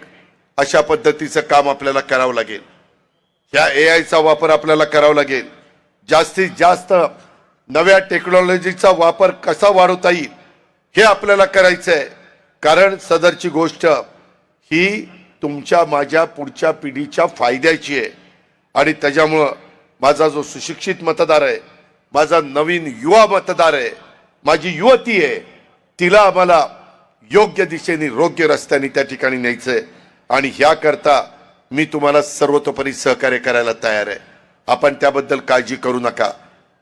अशा पद्धतीचं काम आपल्याला करावं लागेल. ह्या AI चा वापर आपल्याला करावा लागेल. जास्तीत जास्त नव्या टेक्नॉलॉजीचा वापर कसा वाढवता येईल हे आपल्याला करायचं आहे. कारण सदरची गोष्ट ही तुमच्या माझ्या पुढच्या पिढीच्या फायद्याची आहे आणि त्याच्यामुळं माझा जो सुशिक्षित मतदार आहे, माझा नवीन युवा मतदार आहे, माझी युवती आहे, तिला आम्हाला योग्य दिशेने योग्य रस्त्याने त्या ठिकाणी न्यायचंय आणि ह्याकरता मी तुम्हाला सर्वतोपरी सहकार्य करायला तयार आहे. आपण त्याबद्दल काळजी करू नका.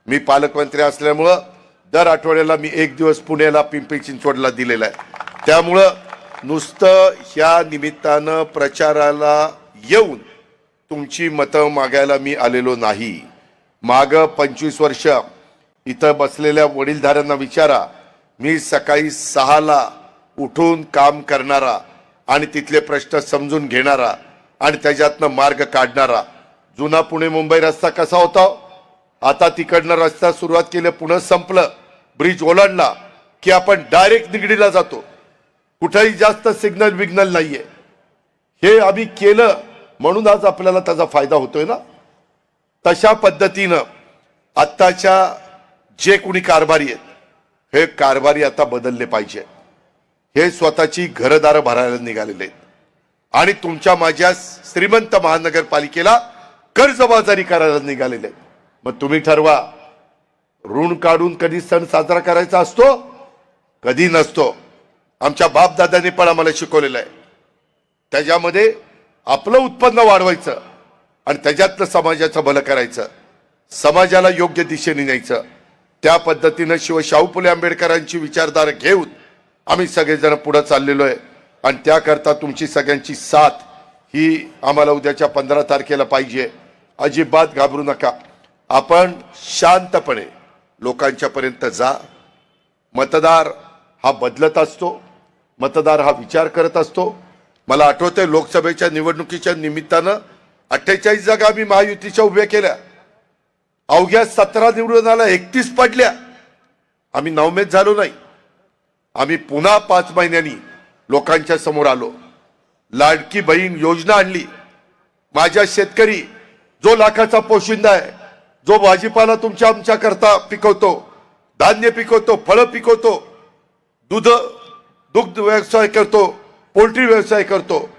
मी पालकमंत्री असल्यामुळं दर आठवड्याला मी 1 दिवस पुण्याला पिंपरी चिंचवडला दिलेला आहे. त्यामुळं नुसतं ह्या निमित्तानं प्रचाराला येऊन तुमची मतं मागायला मी आलेलो नाही. मागं 25 वर्ष इथं बसलेल्या वडीलधाऱ्यांना विचारा. मी सकाळी 6ला उठून काम करणारा आणि तिथले प्रश्न समजून घेणारा आणि त्याच्यातनं मार्ग काढणारा. जुना पुणे मुंबई रस्ता कसा होता? आता तिकडनं रस्ता सुरुवात केलं, पुणे संपलं, ब्रिज ओलांडला की आपण डायरेक्ट निगडीला जातो. कुठेही जास्त सिग्नल विग्नल नाहीये. हे आम्ही केलं म्हणून आज आपल्याला त्याचा फायदा होतोय ना. तशा पद्धतीनं आत्ताच्या जे कोणी कारभारी आहेत हे कारभारी आता बदलले पाहिजे. हे स्वतःची घरदारं भरायला निघालेले आहेत आणि तुमच्या माझ्या श्रीमंत महानगरपालिकेला कर्जबाजारी करायला निघालेले आहेत. मग तुम्ही ठरवा, ऋण काढून कधी सण साजरा करायचा असतो? कधी नसतो. आमच्या बापदादांनी पण आम्हाला शिकवलेलं आहे. त्याच्यामध्ये आपलं उत्पन्न वाढवायचं आणि त्याच्यातलं समाजाचं भलं करायचं, समाजाला योग्य दिशेने न्यायचं. त्या पद्धतीनं शाहू फुले आंबेडकरांची विचारधारा घेऊन आम्ही सगळेजण पुढे चाललेलो आहे आणि त्याकरता तुमची सगळ्यांची साथ ही आम्हाला उद्याच्या 15 तारखेला पाहिजे. अजिबात घाबरू नका. आपण शांतपणे लोकांच्या पर्यंत जा. मतदार हा बदलत असतो. मतदार हा विचार करत असतो. मला आठवतंय लोकसभेच्या निवडणुकीच्या निमित्तानं 48 जागा आम्ही महायुतीच्या उभ्या केल्या. अवघ्या 17 निवडून आला, 31 पडल्या. आम्ही नवमेत झालो नाही. आम्ही पुन्हा 5 महिन्यांनी लोकांच्या समोर आलो. लाडकी बहीण योजना आणली. माझ्या शेतकरी जो लाखाचा पोशिंदा आहे, जो भाजीपाला तुमच्या आमच्या करता पिकवतो, धान्य पिकवतो, फळं पिकवतो, दुग्ध व्यवसाय करतो, पोल्ट्री व्यवसाय करतो,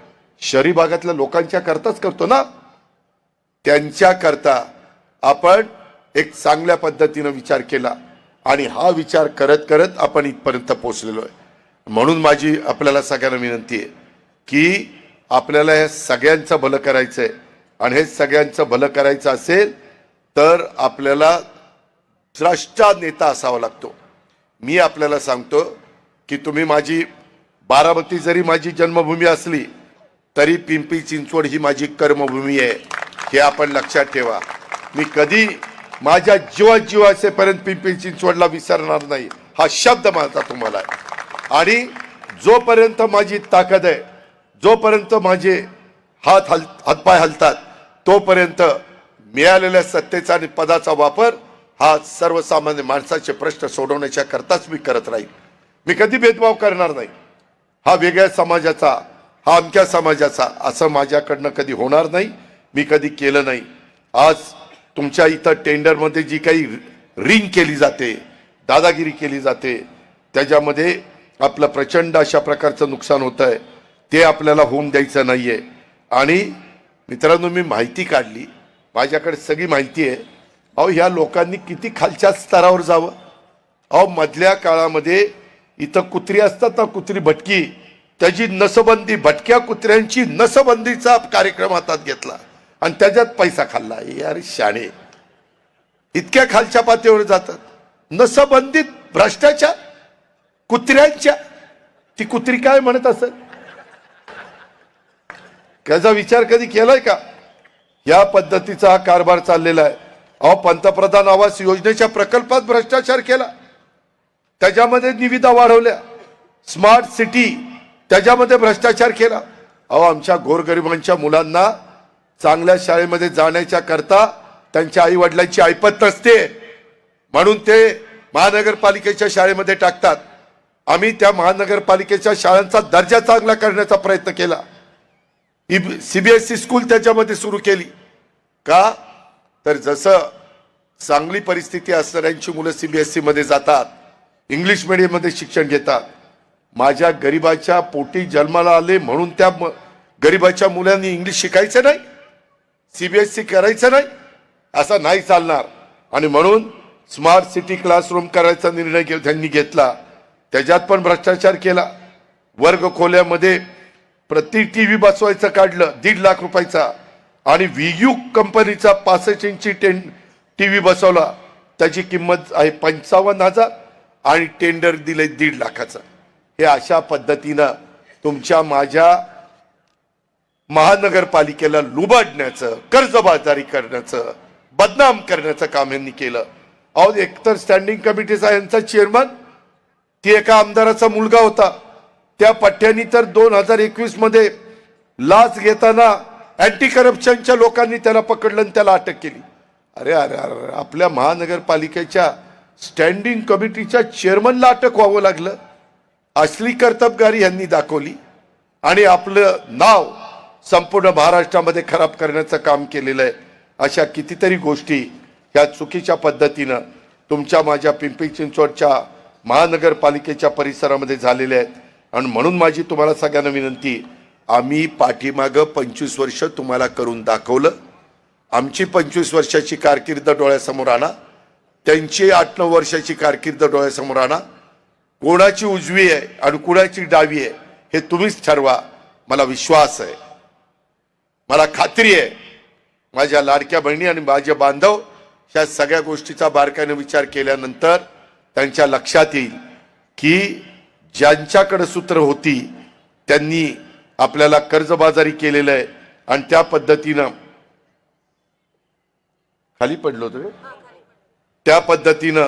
शहरी भागातल्या लोकांच्या करताच करतो ना. त्यांच्या करता आपण एक चांगल्या पद्धतीनं विचार केला आणि हा विचार करत करत आपण इथपर्यंत पोहोचलेलो आहे. म्हणून माझी आपल्याला सगळ्यांना विनंती आहे की आपल्याला हे सगळ्यांचं भलं करायचंय आणि हे सगळ्यांचं भलं करायचं असेल तर आपल्याला द्रष्टा नेता असावा लागतो. मी आपल्याला सांगतो की तुम्ही माझी बारामती जरी माझी जन्मभूमी असली तरी पिंपरी चिंचवड ही माझी कर्मभूमी आहे. हे आपण लक्षात ठेवा. मी कधी माझ्या जीवासेपर्यंत पिंपरी चिंचवडला विसरणार नाही हा शब्द माझा तुम्हाला आहे. आणि जोपर्यंत माझी ताकद आहे, जोपर्यंत माझे हातपाय हलतात, तोपर्यंत मिळालेल्या सत्तेचा आणि पदाचा वापर हा सर्वसामान्य माणसाचे प्रश्न सोडवण्याच्या करताच मी करत राहील. मी कधी भेदभाव करणार नाही. हा वेगळ्या समाजाचा, हा अमक्या समाजाचा असं माझ्याकडनं कधी होणार नाही. मी कधी केलं नाही. आज तुमच्या इथं टेंडरमध्ये जी काही रिंग केली जाते, दादागिरी केली जाते, त्याच्यामध्ये आपलं प्रचंड अशा प्रकारचं नुकसान होत आहे. ते आपल्याला होऊन द्यायचं नाहीये. आणि मित्रांनो, मी माहिती काढली, माझ्याकडे सगळी माहिती आहे. अहो, ह्या लोकांनी किती खालच्या स्तरावर जावं. अहो, मधल्या काळामध्ये इथं कुत्री असतात ना, कुत्री भटकी, त्याची नसबंदी, भटक्या कुत्र्यांची नसबंदीचा कार्यक्रम हातात घेतला आणि त्याच्यात पैसा खाल्ला. यार शाणे, इतक्या खालच्या पातळीवर जातात. नसबंदीत भ्रष्टाचार कुत्र्यांच्या. ती कुत्री काय म्हणत असेल, त्याचा विचार कधी केलाय का? या पद्धतीचा हा कारभार चाललेला आहे. अहो, पंतप्रधान आवास योजनेच्या प्रकल्पात भ्रष्टाचार केला, त्याच्यामध्ये निविदा वाढवल्या. स्मार्ट सिटी, त्याच्यामध्ये भ्रष्टाचार केला. अहो, आमच्या गोरगरिबांच्या मुलांना चांगल्या शाळेमध्ये जाण्याच्या करता त्यांच्या आई वडिलांची ऐपत नसते, म्हणून ते महानगरपालिकेच्या शाळेमध्ये टाकतात. आम्ही त्या महानगरपालिकेच्या शाळांचा दर्जा चांगला करण्याचा प्रयत्न केला. सीबीएसई स्कूल त्याच्यामध्ये सुरू केली. का तर जसं चांगली परिस्थिती असणाऱ्यांची मुलं सीबीएसई मध्ये जातात, इंग्लिश मीडियम मध्ये शिक्षण घेतात. माझ्या गरीबाच्या पोटी जन्माला आले म्हणून त्या गरीबाच्या मुलांनी इंग्लिश शिकायचं नाही, सीबीएसई करायचं नाही, असं नाही चालणार. आणि म्हणून स्मार्ट सिटी क्लासरूम करायचा निर्णय त्यांनी घेतला. त्याच्यात पण भ्रष्टाचार केला. वर्ग खोल्यामध्ये प्रति टीव्ही बसवायचं काढलं 1.5 लाख रुपयाचा, आणि व्हीयू कंपनीचा 65 इंची टीव्ही बसवला, त्याची किंमत आहे 55,000 आणि टेंडर दिले 1.5 लाखाचं. हे अशा पद्धतीनं तुमच्या माझ्या महानगरपालिकेला लुबाडण्याचं, कर्जबाजारी करण्याचं, बदनाम करण्याचं काम यांनी केलं. अहो, एकतर स्टँडिंग कमिटीचा यांचा चेअरमन ती एका आमदाराचा मुलगा होता. त्या पठ्ठ्यानी तर 2021 मध्ये लाच घेताना अँटी करप्शनच्या लोकांनी त्याला पकडलं आणि त्याला अटक केली. अरे अरे अरे, आपल्या महानगरपालिकेच्या स्टँडिंग कमिटीच्या चेअरमनला अटक व्हावं लागलं. असली कर्तबगारी यांनी दाखवली आणि आपलं नाव संपूर्ण महाराष्ट्रामध्ये खराब करण्याचं काम केलेलं आहे. अशा कितीतरी गोष्टी ह्या चुकीच्या पद्धतीनं तुमच्या माझ्या पिंपरी चिंचवडच्या महानगरपालिकेच्या परिसरामध्ये झालेल्या आहेत. आणि म्हणून माझी तुम्हाला सगळ्यांना विनंती, आम्ही पाठीमागं 25 वर्ष तुम्हाला करून दाखवलं. आमची 25 वर्षाची कारकीर्द डोळ्यासमोर आणा, त्यांची 8-9 वर्षाची कारकीर्द डोळ्यासमोर आणा. कोणाची उजवी आहे आणि कोणाची डावी आहे हे तुम्हीच ठरवा. मला विश्वास आहे, मला खात्री आहे, माझ्या लाडक्या बहिणी आणि माझे बांधव ह्या सगळ्या गोष्टीचा बारकाईने विचार केल्यानंतर त्यांच्या लक्षात येईल की ज्यांच्याकडे सूत्र होती त्यांनी आपल्याला कर्जबाजारी केलेलं आहे आणि त्या पद्धतीनं खाली पडलो होतो, त्या पद्धतीनं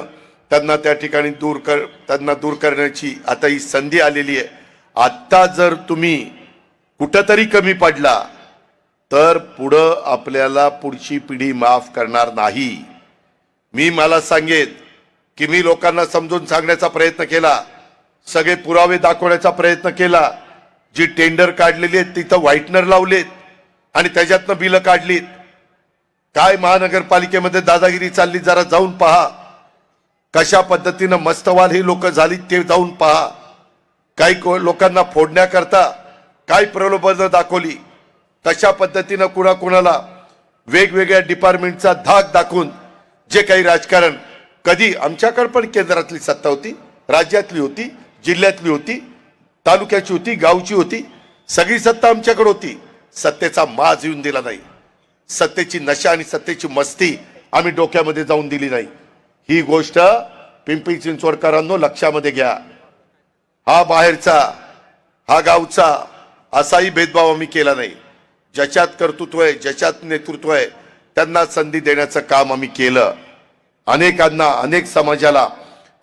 त्यांना त्या ठिकाणी दूर करण्याची आता ही संधी आलेली आहे. आता जर तुम्ही कुठंतरी कमी पडला तर पुढं आपल्याला पुढची पिढी माफ करणार नाही. मला सांगेन की मी लोकांना समजून सांगण्याचा प्रयत्न केला, सगळे पुरावे दाखवण्याचा प्रयत्न केला. जी टेंडर काढलेली आहेत तिथं व्हाईटनर लावलेत आणि त्याच्यातनं बिलं काढलीत. काय महानगरपालिकेमध्ये दादागिरी चालली जरा जाऊन पहा. कशा पद्धतीनं मस्तवाल ही लोक झाली ते जाऊन पहा. काही लोकांना फोडण्याकरता काय प्रलोभनं दाखवली, तशा पद्धतीनं कुणाकुणाला वेगवेगळ्या डिपार्टमेंटचा धाक दाखवून जे काही राजकारण, कधी आमच्याकडे पण केंद्रातली सत्ता होती, राज्यातली होती, जिल्ह्यातली होती, तालुक्याची होती, गावची होती, सगळी सत्ता आमच्याकडे होती. सत्तेचा माज येऊन दिला नाही, सत्तेची नशा आणि सत्तेची मस्ती आम्ही डोक्यामध्ये जाऊन दिली नाही. ही गोष्ट पिंपरी चिंचवडकरांनो लक्षामध्ये घ्या. हा बाहेरचा, हा गावचा असाही भेदभाव आम्ही केला नाही. ज्याच्यात कर्तृत्व आहे, ज्याच्यात नेतृत्व आहे त्यांना संधी देण्याचं काम आम्ही केलं. अनेकांना, अनेक समाजाला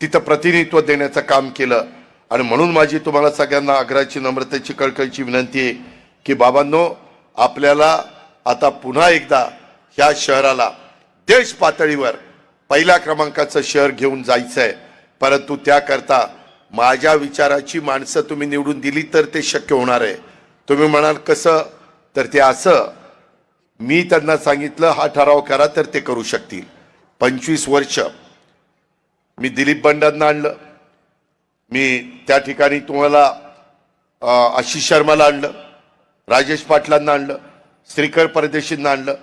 तिथं प्रतिनिधित्व देण्याचं काम केलं. आणि म्हणून माझी तुम्हाला सगळ्यांना आग्रहाची, नम्रतेची, कळकळीची विनंती आहे की बाबांनो, आपल्याला आता पुन्हा एकदा ह्या शहराला देश पातळीवर पहिल्या क्रमांकाचं शहर घेऊन जायचंय. परंतु त्याकरता माझ्या विचाराची माणसं तुम्ही निवडून दिली तर ते शक्य होणार आहे. तुम्ही म्हणाल कसं, तर ते असं, मी त्यांना सांगितलं हा ठराव करा तर ते करू शकतील. 25 वर्ष मी दिलीप बंडांना आणलं, मी त्या ठिकाणी तुम्हाला आशिष शर्माला आणलं, राजेश पाटलांना आणलं, श्रीकर परदेशींना आणलं.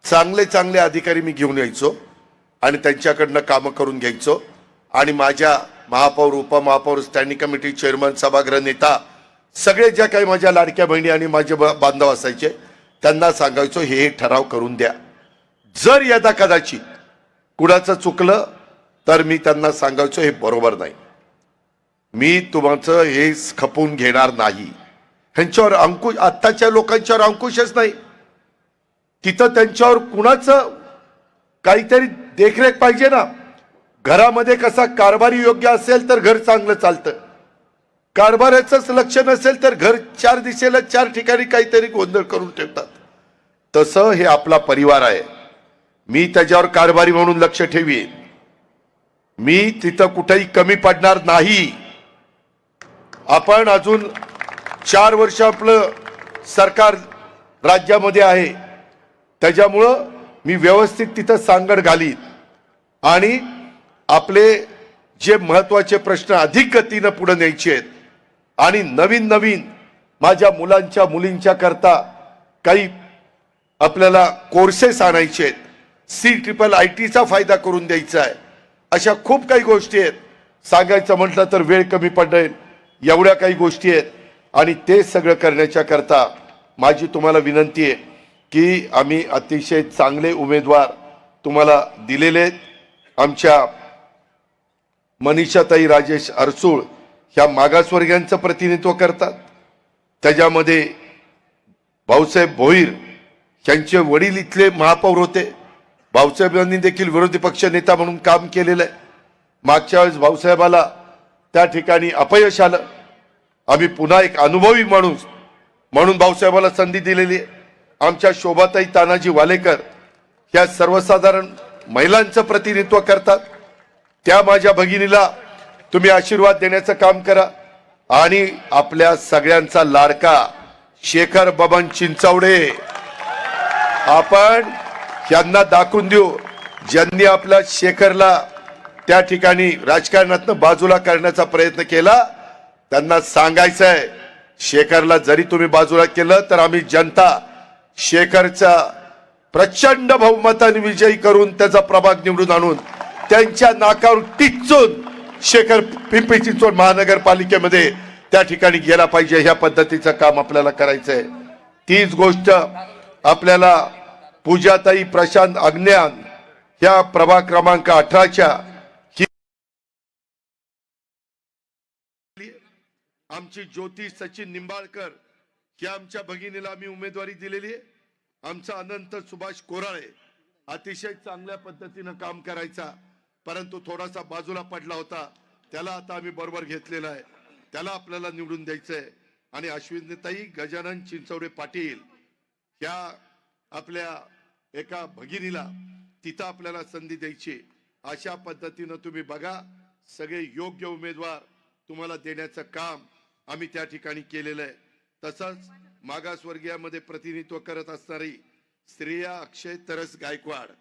चांगले चांगले अधिकारी मी घेऊन यायचो आणि त्यांच्याकडनं कामं करून घ्यायचो. आणि माझ्या महापौर, उपमहापौर, स्टँडिंग कमिटी चेअरमन, सभागृह नेता, सगळे ज्या काही माझ्या लाडक्या बहिणी आणि माझे बांधव असायचे त्यांना सांगायचो हे ठराव करून द्या. जर यदा कदाचित कुणाचं चुकलं तर मी त्यांना सांगायचो हे बरोबर नाही, मी तुमचं हे खपवून घेणार नाही. ह्यांच्यावर अंकुश, आत्ताच्या लोकांच्यावर अंकुशच नाही. तिथं त्यांच्यावर कुणाचं काहीतरी देखरेख पाहिजे ना. घरामध्ये कसा कारभारी योग्य असेल तर घर चांगलं चालतं, कारभाराचंच लक्ष नसेल तर घर 4 दिशेला 4 ठिकाणी काहीतरी गोंधळ करून ठेवतात. तसं हे आपला परिवार आहे. मी त्याच्यावर कारभारी म्हणून लक्ष ठेवीन, मी तिथं कुठेही कमी पडणार नाही. आपण अजून 4 वर्ष आपलं सरकार राज्यामध्ये आहे, त्याच्यामुळं मी व्यवस्थित तिथं सांगड घालीन आणि आपले जे महत्वाचे प्रश्न अधिक गतीनं पुढे न्यायचे आहेत आणि नवीन नवीन माझ्या मुलांच्या मुलींच्या करता काही आपल्याला कोर्सेस आणायचे आहेत, CIITचा फायदा करून द्यायचा आहे. अशा खूप काही गोष्टी आहेत. सांगायचं म्हटलं तर वेळ कमी पडेल, एवढ्या काही गोष्टी आहेत. आणि ते सगळं करण्याच्या करता माझी तुम्हाला विनंती आहे की आम्ही अतिशय चांगले उमेदवार तुम्हाला दिलेले आहेत. आमच्या मनीषाताई राजेश अरसूळ ह्या मागासवर्गीयांचं प्रतिनिधित्व करतात. त्याच्यामध्ये भाऊसाहेब भोईर यांचे वडील इथले महापौर होते. भाऊसाहेबांनी देखील विरोधी पक्ष नेता म्हणून काम केलेलं आहे. मागच्या वेळेस भाऊसाहेबाला त्या ठिकाणी अपयश आलं. आम्ही पुन्हा एक अनुभवी माणूस म्हणून भाऊसाहेबाला संधी दिलेली आहे. आमच्या शोभाताई तानाजी वालेकर ह्या सर्वसाधारण महिलांचं प्रतिनिधित्व करतात. त्या माझ्या भगिनीला तुम्ही आशीर्वाद देण्याचं काम करा. आणि आपल्या सगळ्यांचा लाडका शेखर बबन चिंचावडे, आपण यांना दाखवून देऊ, ज्यांनी आपल्या शेखरला त्या ठिकाणी राजकारणातनं बाजूला करण्याचा प्रयत्न केला त्यांना सांगायचं आहे, शेखरला जरी तुम्ही बाजूला केलं तर आम्ही जनता शेखरचा प्रचंड बहुमताने विजयी करून त्याचा प्रभाग निवडून आणून त्यांच्या नाकावर टिच्चून शेखर पिंपरी चिंचवड महानगरपालिकेमध्ये त्या ठिकाणी गेला पाहिजे. ह्या पद्धतीचं काम आपल्याला करायचंय. तीच गोष्ट आपल्याला पूजाताई प्रशांत अग्न्यान ह्या प्रभाग क्रमांक 18च्या आमची ज्योती सचिन निंबाळकर ह्या आमच्या भगिनीला आम्ही उमेदवारी दिलेली आहे. आमचा अनंत सुभाष कोराळे अतिशय चांगल्या पद्धतीनं काम करायचा, परंतु थोडासा बाजूला पडला होता. त्याला आता आम्ही बरोबर घेतलेला आहे, त्याला आपल्याला निवडून द्यायचंय. आणि अश्विनीताई गजानन चिंचवडे पाटील ह्या आपल्या एका भगिनीला तिथं आपल्याला संधी द्यायची. अशा पद्धतीनं तुम्ही बघा, सगळे योग्य उमेदवार तुम्हाला देण्याचं काम आम्ही त्या ठिकाणी केलेलं आहे. तसंच मागासवर्गीयामध्ये प्रतिनिधित्व करत असणारी श्रेया अक्षय तरस गायकवाड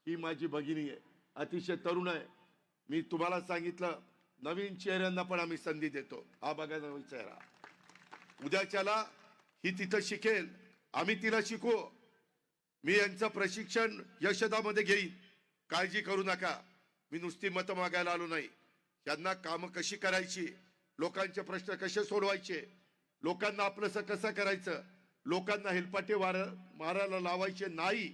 ही माझी भगिनी आहे, अतिशय तरुण आहे. मी तुम्हाला सांगितलं नवीन चेहऱ्यांना पण आम्ही संधी देतो. हा बघा नवीन चेहरा, उद्याच्याला ही तिथं शिकेल, आम्ही तिला शिकवू. मी यांचं प्रशिक्षण यशदामध्ये घेईन, काळजी करू नका. मी नुसती मतं मागायला आलो नाही, यांना कामं कशी करायची, लोकांचे प्रश्न कसे सोडवायचे, लोकांना आपलंसं कसं करायचं, लोकांना हेलपाटे मारायला लावायचे नाही,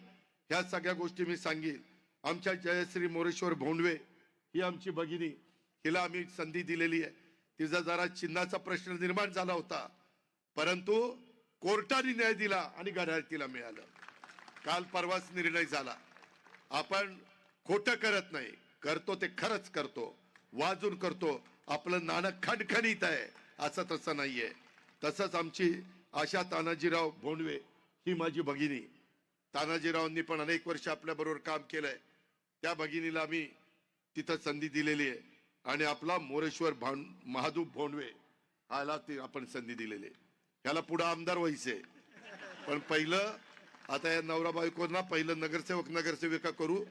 ह्या सगळ्या गोष्टी मी सांगेन. आमच्या जयश्री मोरेश्वर भोंडवे ही आमची भगिनी, हिला आम्ही संधी दिलेली आहे. तिचा जरा चिन्हाचा प्रश्न निर्माण झाला होता, परंतु कोर्टाने न्याय दिला आणि घड्याळ तिला मिळालं. काल परवाच निर्णय झाला. आपण खोटं करत नाही, करतो ते खरंच करतो, वाजून करतो. आपलं नाणं खणखणीत आहे असं तसं नाहीये. तसंच आमची आशा तानाजीराव भोंडवे ही माझी भगिनी, तानाजीरावांनी पण अनेक वर्ष आपल्या बरोबर काम केलंय. त्या भगिनीला आम्ही तिथं संधी दिलेली आहे आणि आपला मोरेश्वर महादूप भोंडवे हाला ती आपण संधी दिलेली आहे. ह्याला पुढे आमदार व्हायचंय, पण पहिलं आता या नवरा बायकोंना पहिलं नगरसेविका करू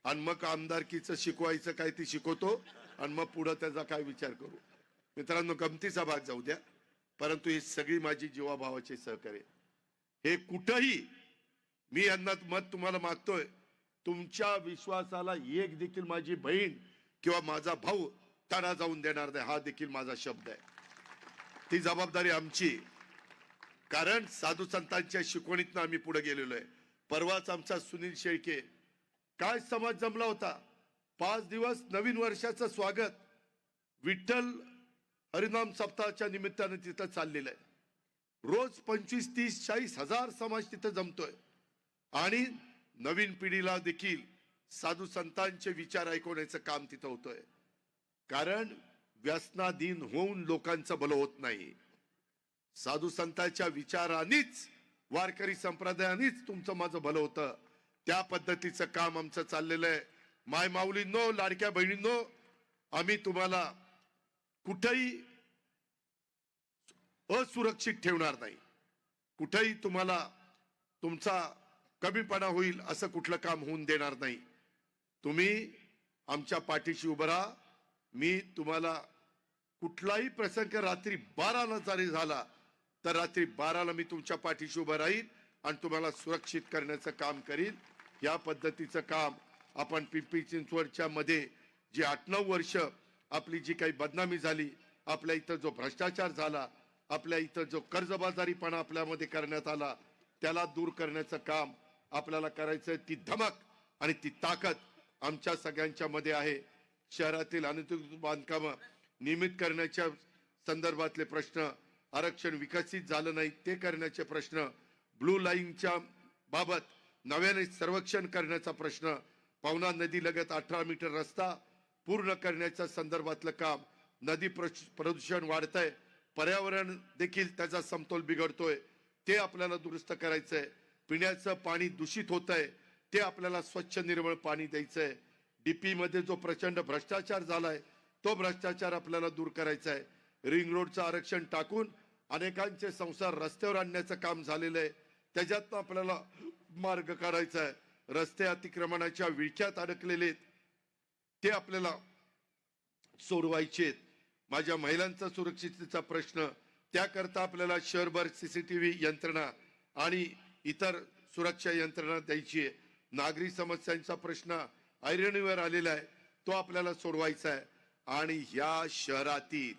आणि मग आमदारकीचं शिकवायचं काय ते शिकवतो आणि मग पुढे त्याचा काय विचार करू. मित्रांनो, गमतीचा भाग जाऊ द्या, परंतु ही सगळी माझी जीवाभावाची सहकार्य. हे कुठंही मी यांना मत तुम्हाला मागतोय, तुमच्या विश्वासाला एक देखील माझी बहीण किंवा माझा भाऊ तडा जाऊन देणार नाही, हा देखील माझा शब्द आहे. ती जबाबदारी आमची, कारण साधू संतांच्या शिकवणीतनं आम्ही पुढे गेलेलो आहे. परवाच आमचा सुनील शेळके काय समाज जमला होता. 5 दिवस नवीन वर्षाचं स्वागत विठ्ठल हरिनाम सप्ताहाच्या निमित्तानं तिथं चाललेलं आहे. रोज 25, 30, 40 हजार समाज तिथं जमतोय आणि नवीन पिढीला देखील साधू संतांचे विचार ऐकवण्याचं काम तिथं होतोय. कारण व्यसनाधीन होऊन लोकांचं भलं होत नाही. साधू संतांच्या विचारानेच, वारकरी संप्रदायानेच तुमचं माझं भलं होतं. त्या पद्धतीचं काम आमचं चाललेलं आहे. माय माऊलींनो, लाडक्या बहिणींनो, आम्ही तुम्हाला कुठेही असुरक्षित ठेवणार नाही. कुठेही तुम्हाला तुमचा कमीपणा होईल असं कुठलं काम होऊन देणार नाही. तुम्ही आमच्या पाठीशी उभं राहा. मी तुम्हाला कुठलाही प्रसंग रात्री 12ला जरी झाला तर रात्री 12ला मी तुमच्या पाठीशी उभं राहील आणि तुम्हाला सुरक्षित करण्याचं काम करील. या पद्धतीचं काम आपण पिंपरी चिंचवडच्या मध्ये जी 8-9 वर्ष आपली जी काही बदनामी झाली, आपल्या इथं जो भ्रष्टाचार झाला, आपल्या इथं जो कर्जबाजारीपणा आपल्यामध्ये करण्यात आला, त्याला दूर करण्याचं काम आपल्याला करायचं. ती धमक आणि ती ताकद आमच्या सगळ्यांच्या मध्ये आहे. शहरातील अनधिकृत बांधकामं नियमित करण्याच्या संदर्भातले प्रश्न, आरक्षण विकसित झालं नाही ते करण्याचे प्रश्न, ब्लू लाईनच्या बाबत नव्याने सर्वेक्षण करण्याचा प्रश्न, पवना नदी लगत 18 मीटर रस्ता पूर्ण करण्याच्या संदर्भातलं काम, नदी प्रदूषण वाढतंय, पर्यावरण देखील त्याचा समतोल बिघडतोय, ते आपल्याला दुरुस्त करायचंय. पिण्याचं पाणी दूषित होतंय, ते आपल्याला स्वच्छ निर्मळ पाणी द्यायचंय. डीपी मध्ये जो प्रचंड भ्रष्टाचार झालाय तो भ्रष्टाचार आपल्याला दूर करायचा आहे. रिंग रोडचं आरक्षण टाकून अनेकांचे संसार रस्त्यावर आणण्याचं काम झालेलं आहे, त्याच्यातनं आपल्याला मार्ग काढायचा आहे. रस्ते अतिक्रमणाच्या विळख्यात अडकलेले ते आपल्याला सोडवायचे. माझ्या महिलांचा सुरक्षिततेचा प्रश्न, त्याकरता आपल्याला शहरभर CCTV यंत्रणा आणि इतर सुरक्षा यंत्रणा द्यायची आहे. नागरी समस्यांचा प्रश्न ऐरणीवर आलेला आहे, तो आपल्याला सोडवायचा आहे. आणि ह्या शहरातील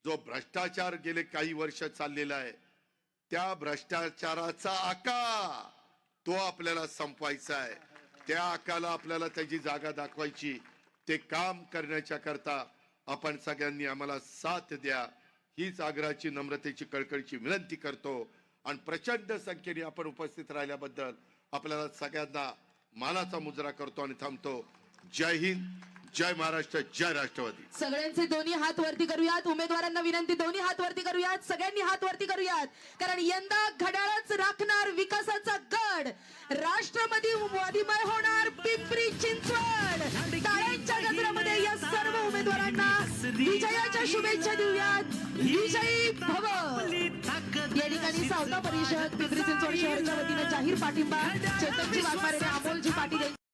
जो भ्रष्टाचार गेले काही वर्ष चाललेला आहे, त्या भ्रष्टाचाराचा आका तो आपल्याला संपवायचा आहे. त्या आकाला आपल्याला त्याची जागा दाखवायची. ते काम करण्याच्या करता आपण सगळ्यांनी आम्हाला साथ द्या, हीच आग्रहाची, नम्रतेची, कळकळीची विनंती करतो. आणि प्रचंड संख्येने आपण उपस्थित राहिल्याबद्दल आपल्याला सगळ्यांना मानाचा मुजरा करतो आणि थांबतो. जय हिंद, जय महाराष्ट्र, जय राष्ट्रवादी. सगळ्यांचे दोन्ही हात वरती करूयात. उमेदवारांना विनंती, दोन्ही हात वरती करूयात, सगळ्यांनी हात वरती करूयात. कारण यंदा घड्याळच राखणार विकासाचा गड. राष्ट्रवादी वादीमय होणार पिंपरी चिंचवड. टाळ्यांच्या गजरामध्ये या सर्व उमेदवारांना विजयाच्या शुभेच्छा देऊयात. विजयी भव. या ठिकाणी सावता परिषद पिंपरी चिंचवड शहराच्या वतीने जाहीर पाठिंबा चेतनजी वाघमारे, अमोलजी पाटील